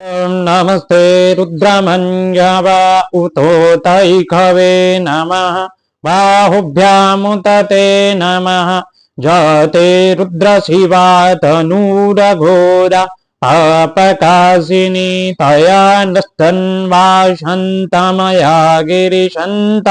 ओम नमस्ते रुद्रमन्यवा उतोतैखवे नमः बाहुभ्यामुत ते नमः जाते रुद्रशिवा तनूरघोरा पापकाशिनी तया नस्तन्वा शन्तमया गिरिशन्ताभिचाकसीः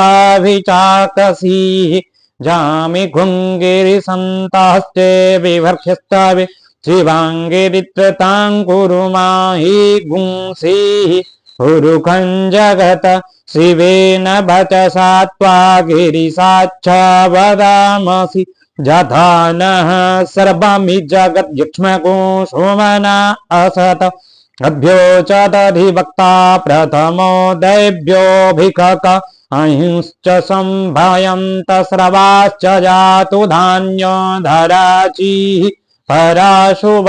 जामि घुङ्गिरिसन्तास्ते विवर्ख्यस्तावि शिवाङ्गिरित्रताङ्कुरुमाहि गुंसीः पुरुखं जगत शिवेन वचसा त्वा गिरिसाच्छा वदामसि यथा नः सर्वमि जगद्युक्ष्मको सोमना असत अभ्यो च दधिवक्ता प्रथमो दैव्योऽभिकक अहिंश्च सम्भयन्त स्रवाश्च जातु धान्यो धराचीः पराशुभ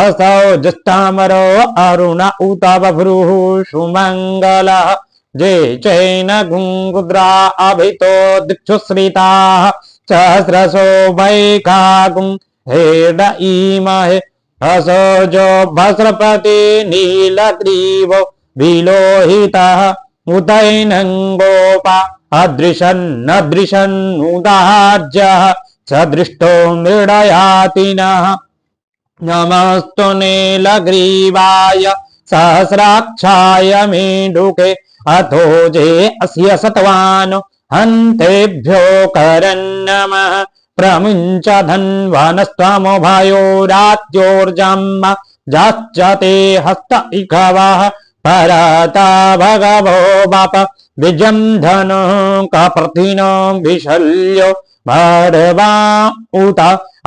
असौ जस्तामरो अरुण उत बभ्रुः सुमङ्गलः जे चैन गुङ्गुद्रा अभितो दिक्षुश्रिताः सहस्रशो वैखागुं हेड इमहे असोजो भस्रपति नीलग्रीवो विलोहितः उतैनं गोपा अदृशन्नदृशन्नुदार्जः सदृष्टो मृडयातिनः नमस्तु नीलग्रीवाय सहस्राक्षाय मेढुके अथो जे अस्य सत्वान् हन्तेभ्यो करन्नमः प्रमुञ्च धन्वनस्त्वमुभयोरात्योर्जम् जाश्चते हस्त इखवः परता भगवो बाप विजं धनुः कप्रथिनो विशल्यो भर्वा उत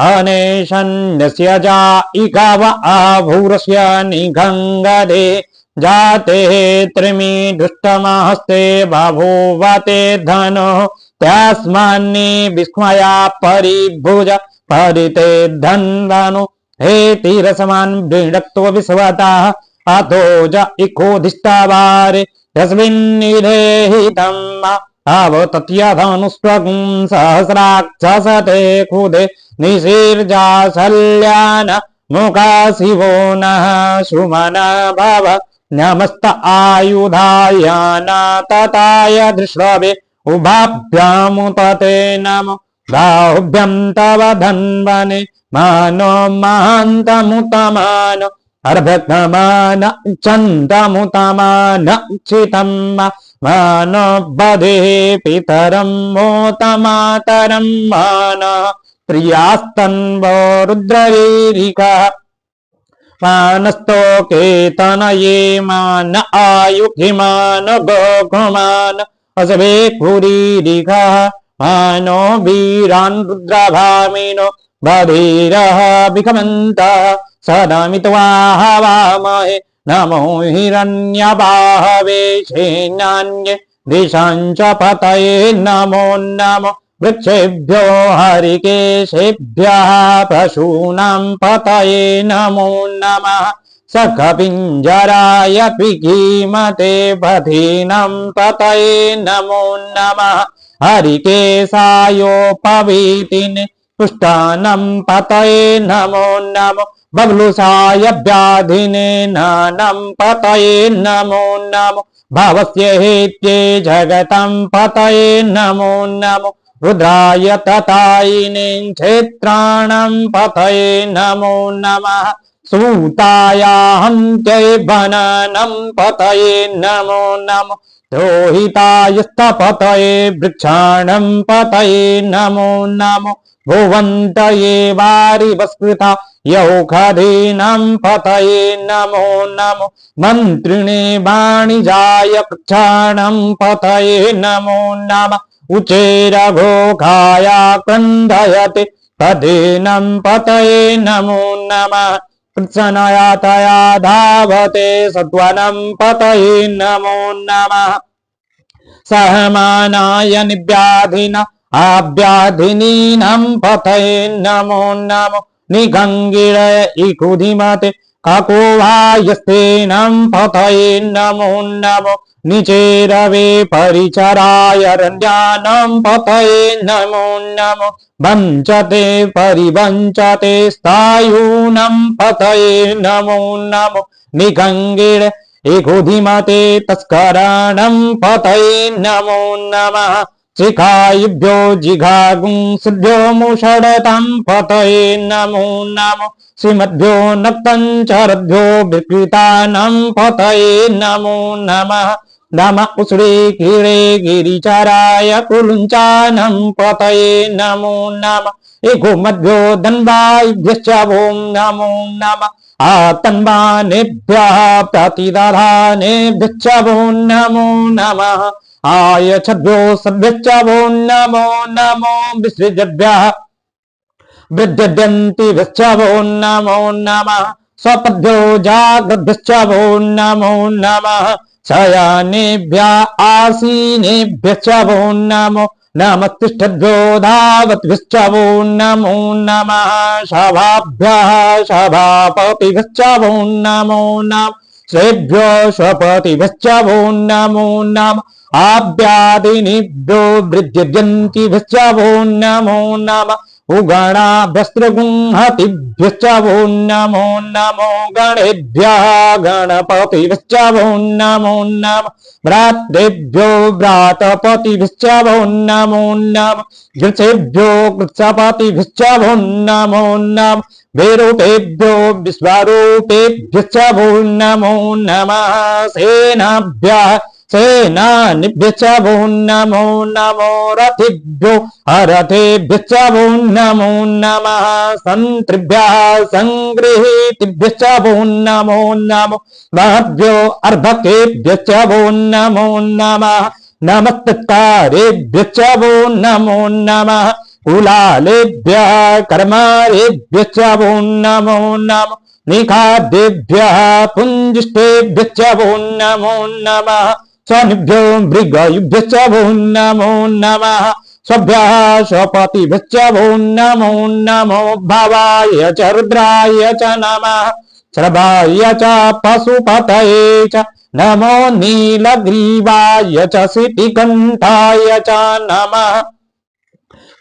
अनेशन्यस्य जा इकव आभूरस्य निघङ्गदे जाते त्रिमी दुष्टमहस्ते बभूवते धनुः तस्मान्नि विस्मया परिभुज परिते धन्वनु हे तीरसमान् वृणक्तो विश्वतः अथो ज इकोधिष्ठावारे यस्मिन्निधेहितं अवतत्यधनुष्वगुं सहस्राक्षसते खुदे निशीर्जासल्यान मुखा शिवो नः सुमन भव नमस्त आयुधाय तताय दृश्रवे उभाभ्यामुपते नमो बाहुभ्यं तव धन्वने मानो महान्तमुतमानो अर्भकमान चन्दमुतमान चितं मानो बधे पितरं मोतमातरं मान प्रियास्तन्वो रुद्रवीरिका मानस्तोकेतनये मान आयुधिमान गोघुमान असवे कुरीरिकः मानो वीरान् रुद्रभामिनो बधीरः विखमन्तः सदमित्वा हवामहे नमो हिरण्यबाहवे सेनान्ये दिशाञ्च पतये नमो नमो वृक्षेभ्यो हरिकेशेभ्यः पशूनां पतये नमो नमः सखपिञ्जराय पिकीमते पथीनां पतये नमो नमः हरिकेशायोपवीतिने पुष्टानं पतये नमो नमो बबलुसाय व्याधिने नानं पतये नमो नमो भवस्य हेत्ये जगतं पतये नमो नमो रुद्राय ततायिने क्षेत्राणं पतये नमो नमः सूतायाहन्त्यै वननं पतये नमो नमो द्रोहितायस्तपतये वृक्षाणं पतये नमो नमो भुवन्तये वारिवस्कृता यौखधीनां पतये नमो नमो मन्त्रिणे वाणिजाय पृच्छाणं पतये नमो नमः उचेरघोघाय क्रन्दयते पदीनं पतये नमो नमः कृत्सनया तया धावते सत्वनं पतये नमो नमः सहमानाय निव्याधिना आव्याधिनीनां पतये नमो नमो निगङ्गिरय इकुधिमते काकोवायस्तेनां पतये नमो नमो निचेरवे परिचराय रण्यानां पतये नमो नमो वञ्चते परिवञ्चते स्थायूनां पतये नमो नमो निखङ्गिरे एकोधिमते तस्कराणं पतये नमो नमः शिखायुभ्यो जिघागुं सिद्भ्यो मुषडतां पतये नमो नमो श्रीमद्भ्यो नक्तञ्चरद्भ्यो विकृतानां पतये नमो नमः नमः उष्णे कीरे गिरिचराय कुलुञ्चानं पतये नमो नमः एको मध्यो धन्वायुभ्यश्च ॐ नमो नमः आतन्वानेभ्यः प्रतिदधानेभ्यश्च ॐ नमो नमः आयच्छद्भ्यो सद्भ्यश्च ॐ नमो नमो विसृजद्भ्यः वृद्ध्यन्तिभ्यश्च ॐ नमो नमः स्वपद्भ्यो जाग्रद्भ्यश्च ॐ नमो नमः शयानेभ्यः आसीनेभ्यश्च ॐ नमो नमस्तिष्ठद्भ्यो धावद्भ्यश्च ॐ नमो नमः शभाभ्यः शभापतिभ्यश्च ॐ नमो नमः श्रेभ्यो स्वपतिभ्यश्च ॐ नमो नमः आभ्यादिनिभ्यो वृद्ध्यन्तिभ्यश्च ॐ नमो नमः उगणाभ्यस्त्रगुंहतिभ्यश्च ॐ नमो नमो गणेभ्यः गणपतिभ्यश्च ॐ नमो नमः भ्रातृभ्यो भ्रातपतिभ्यश्च ॐ नमो नमः गृत्सेभ्यो गृत्सपतिभ्यश्च ॐ नमो नमः विरूपेभ्यो विश्वरूपेभ्यश्च ॐ नमो नमः सेनाभ्यः सेनानिभ्यश्च ॐ नमो नमो रथिभ्यो अरथेभ्यश्च ॐ नमो नमः सन्त्रिभ्यः सङ्गृहीतिभ्यश्च ॐ नमो नमो महभ्यो अर्भकेभ्यश्च ॐ नमो नमः नमस्तत्कारेभ्यश्च ॐ नमो नमः कुलालेभ्यः कर्मारेभ्यश्च ॐ नमो नमः निखादेभ्यः पुञ्जिष्टेभ्यश्च ॐ नमो नमः स्वनिभ्यो मृगयुभ्यश्च ॐ नमो नमः स्वभ्यः स्वपतिभ्यश्च ॐ नमो नमो भवाय च रुद्राय च नमः श्रभाय च पशुपतये च नमो नीलग्रीवाय च सिटिकण्ठाय च नमः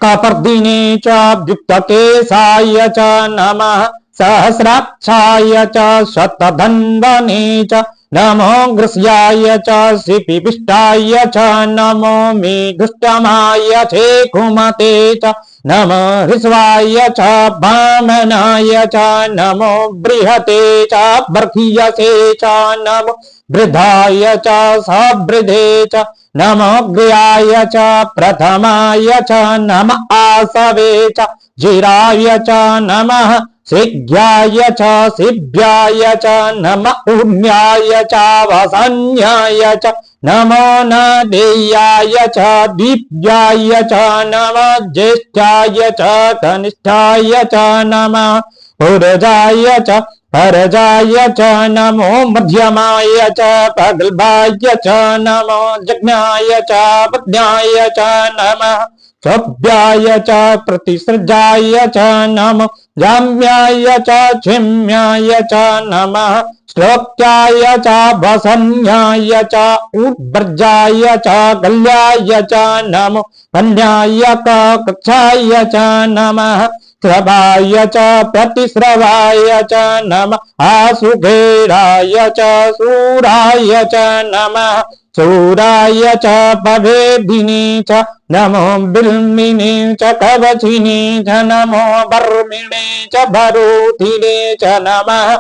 कपर्दिने च व्युक्तकेशाय च नमः सहस्राक्षाय च शतधन्वने च नमो घृष्याय च शिपिपिष्टाय च नमो मेघुष्टमाय चेकुमते च नमो हृस्वाय च वामनाय च नमो बृहते च बर्हियसे च नमो वृद्धाय च सवृद्धे च नमो गृहाय च प्रथमाय च नम आसवे च जिराय च नमः शीघ्राय च शिभ्याय च नम ऊर्म्याय च वसन्याय च नमो नदेयाय च दीप्याय च नमः ज्येष्ठाय च कनिष्ठाय च नमः पुरजाय च परजाय च नमो मध्यमाय च प्रगल्भाय च नमो जज्ञाय च पद्याय च नमः सभ्याय च प्रतिसृजाय च नमो जाम्याय च क्षिम्याय च नमः श्लोक्याय च भसन्याय च उद्वर्जाय च गल्याय च नमो कन्याय कक्षाय च नमः श्रवाय च प्रतिश्रवाय च नमः आसुघेराय च सूराय च नमः शूराय च पवेदिने च नमो बिल्मिने च कवचिने च नमो बर्मिणे च भरूथिने च नमः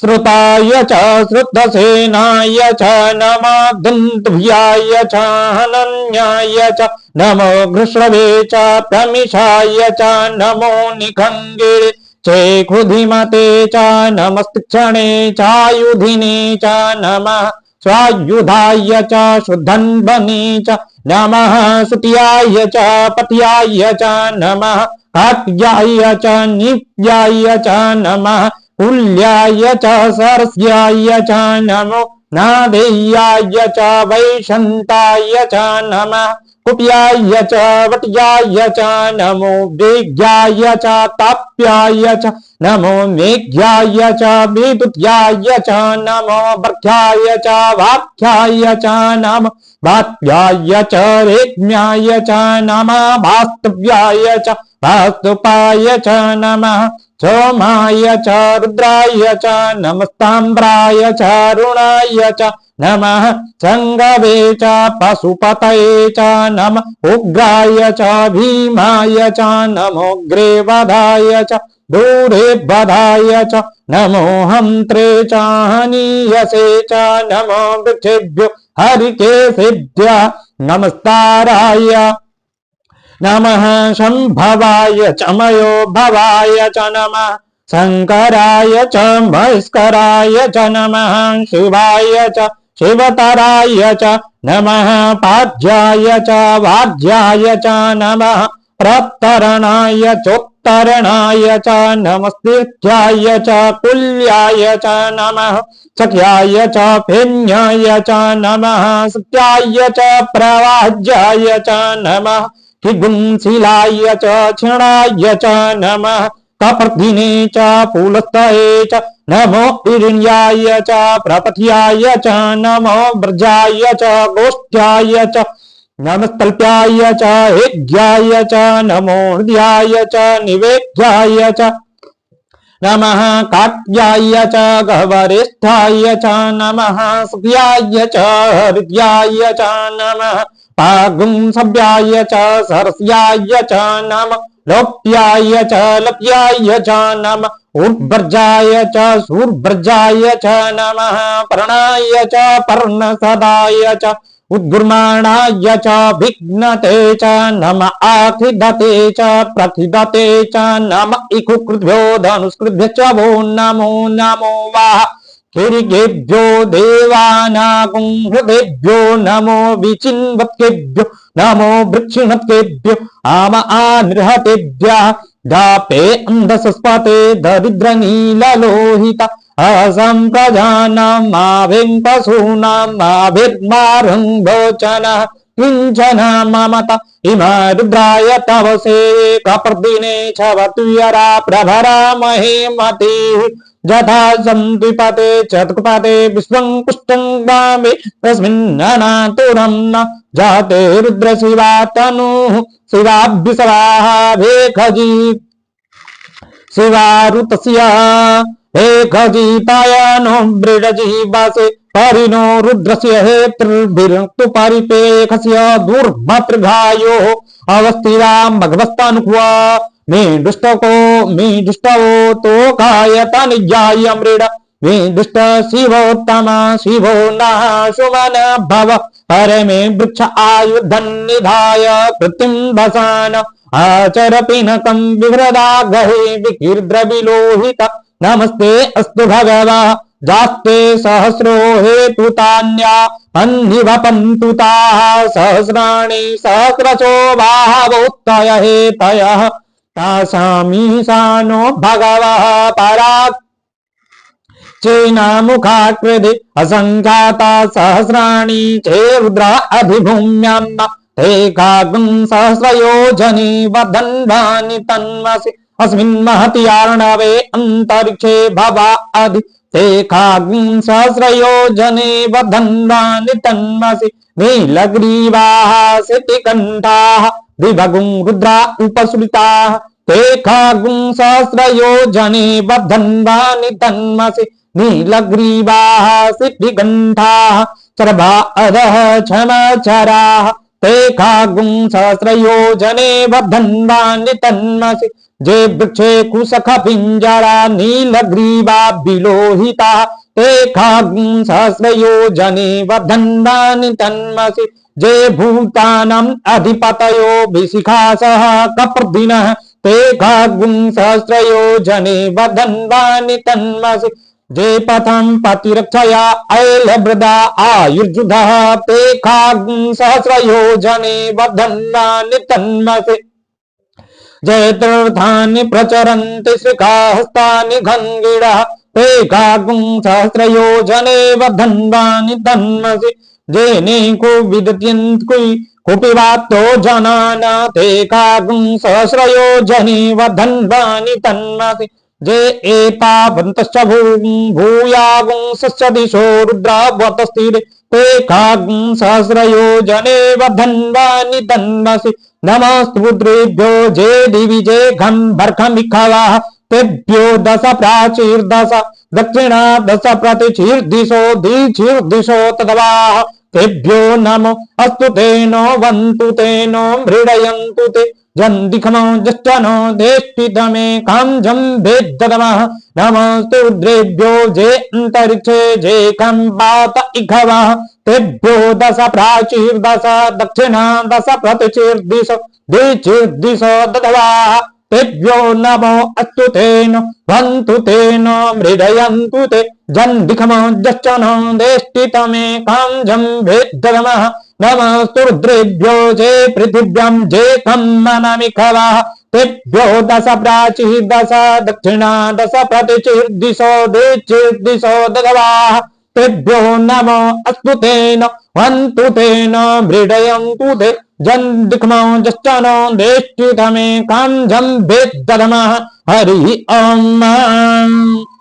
श्रुताय च श्रुतसेनाय च नमः दन्तभ्याय च हनन्याय च नमो घृष्णवे च प्रमिषाय च नमो निखङ्गिरे चेखुधिमते च नमस्तिक्षणे चायुधिने च नमः स्वायुधाय च शुद्धन्वने च नमः सुत्याय च पत्याय च नमः कात्याय च नित्याय च नमः कुल्याय च सरस्याय च नमो नादेयाय च वैशन्ताय च नमः कुप्याय च वट्याय च नमो वेग्याय च ताप्याय च नमो मेघ्याय च विद्युत्याय च नमो बर्ख्याय च वाक्याय च नमो वात्याय च रेग्म्याय च नमः वास्तव्याय च वास्तुपाय च नमः सोमाय च रुद्राय च नमस्ताम्राय च अरुणाय च नमः संगवे च पशुपतये च नमः उग्राय च भीमाय च नमो ग्रेवधाय च दूरे बधाय च नमो हंत्रे च हनीयसे च नमो वृक्षेभ्यो हरिकेशेभ्यः नमस्ताराय नमः शंभवाय च मयो भवाय च नमः शंकराय च महेश्वराय च नमः शिवाय च शिवतराय च नमः पाज्याय च वाज्याय च नमः प्रतरणाय चोत्तरणाय च नमस्तीर्थ्याय च कुल्याय च नमः सख्याय च फेन्याय च नमः सत्याय च प्रवाज्याय च नमः शिलाय च क्षणाय च नमः कपर्दिने च फूलस्थये च नमो इरिण्याय च प्रपथ्याय च नमो व्रजाय च गोष्ठ्याय च नमस्तल्प्याय च हेज्याय च नमो हृदयाय च निवेद्याय च नमः काट्याय च गह्वरेष्ठाय च नमः सुख्याय च हृदयाय च नमः पागुं सभ्याय च सरस्याय च नमः लोप्याय च लप्याय च नमः उर्वर्जाय च सूर्वर्जाय च नमः पर्णाय च पर्णसदाय च उद्गुर्माणाय च विघ्नते च नमः आखिदते च प्रखिदते च नमः इकुकृभ्यो धनुष्कृभ्य च वो नमो नमो वाह ऋगेभ्यो देवानागुं हृदेभ्यो नमो विचिन्वत्केभ्यो नमो वृक्षिणत्केभ्यो आम आनृहतेभ्यः दापे अंधसस्पते दरिद्रनीललोहित असम्प्रजानां माभिं पशूनां माभिर्मारङ्गोचनः किञ्चन ममत इमा रुद्राय तवसे कपर्दिने छवतुयरा प्रभरा महीमतिः जथा संद्विपते चतुष्पदे विश्वं पुष्टं वामे तस्मिन्ननातुरं न जाते रुद्र शिवा तनुः शिवाभ्युसवाः भेखजी शिवारुतस्य भेखजीतायनो मृडजीवासे परिणो रुद्रस्य हेतृभिरक्तु परिपेखस्य दुर्भतृघायो अवस्थिरां भगवस्तानुक्वा मे दुष्टवो तो कायतन जाय मृड मे दुष्ट शिवोत्तमा शिवो नः सुमन भव परमे वृक्ष आयुधं निधाय कृतिं भसान आचर पिनकं विभ्रदा गहे विकीर्द्रविलोहित नमस्ते अस्तु भगवा जास्ते सहस्रो हेतुतान्या अन्निवपन्तु ताः सहस्राणि सहस्रशो बाहवोत्तय हेतयः तासामीशानो भगवः पराक् चेनामुखाकृति असङ्ख्याता सहस्राणि चे रुद्रा अधिभूम्यां ते कागुं सहस्रयोजने वदन्वानि तन्वसि अस्मिन् महति अर्णवे अन्तरिक्षे भवा अधि ते कागुं सहस्रयोजने वदन्वानि तन्वसि नीलग्रीवाः सितिकण्ठाः विभगुं रुद्रा उपसृताः ते कागुं सहस्रयोजने वदन्वानि तन्वसि नीलग्रीवाः सिद्धिकण्ठाः चरभा अधः क्षमचराः ते कागुं सहस्रयोजने वदन्वानि तन्वसि जे वृक्षे कुसख पिञ्जरा नीलग्रीवा विलोहिताः ते कागुं सहस्रयोजने वदन्वानि तन्वसि जे भूतानाम् अधिपतयो विशिखासः कपर्दिनः ते कागुं सहस्रयोजने वदन्वानि तन्वसि जे पथं पतिरक्षया ऐलभृदा आयुर्जुधः ते कागुं सहस्रयोजने वदन्वानि तन्वसि जयतीर्थानि प्रचरन्ति श्रीकाहस्तानि गङ्गिडः ते कागुं सहस्रयोजने वदन्वानि तन्वसि जेनेको विदत्यन्त्कुयि कुपिवातो जनाना ते कागुं सहस्रयोजने वदन्वानि तन्वसि जे एतावन्तश्च भूयागुं सस्य दिशो रुद्रावतस्थिरे ते कागुं सहस्रयोजने वदन्वानि तन्वसि नमस्तु रुद्रेभ्यो जे दिवि जे घं बर्खमिखवाः तेभ्यो दश प्राचीर्दश दक्षिणा दश प्रतिचीर्दिशो दीचीर्दिशो तदवाः तेभ्यो नमो अस्तु तेनो वन्तु तेनो मृडयन्तु ते जन्दिखमो जष्टनो देष्टितमे काञ्जं भेद्दतमः नमस्तु रुद्रेभ्यो जे अन्तरिक्षे जे कम्पात इघवः तेभ्यो दश प्राचीर्दश दक्षिणा दश प्रतिचीर्दिशो द्विचीर्दिशो ददवाः तेभ्यो नमो अस्तु तेन वन्तु तेन मृडयन्तु ते जन्दिखमो जश्चनो देष्टितमे काञ्जं भेद्दतमः नमस्तु रुद्रेभ्यो जे पृथिव्यां जे कम्मनमिखवः तेभ्यो दश प्राचीर्दश दक्षिणा दश प्रतिचीर्दिशो द्विचीर्दिशो ददवाः तेभ्यो नमो अस्तु तेन वन्तु तेन मृडयन्तु ते जन्दिखमो जश्चनो देष्टितमे काञ्जं भेद्दतमः हरि ओम्।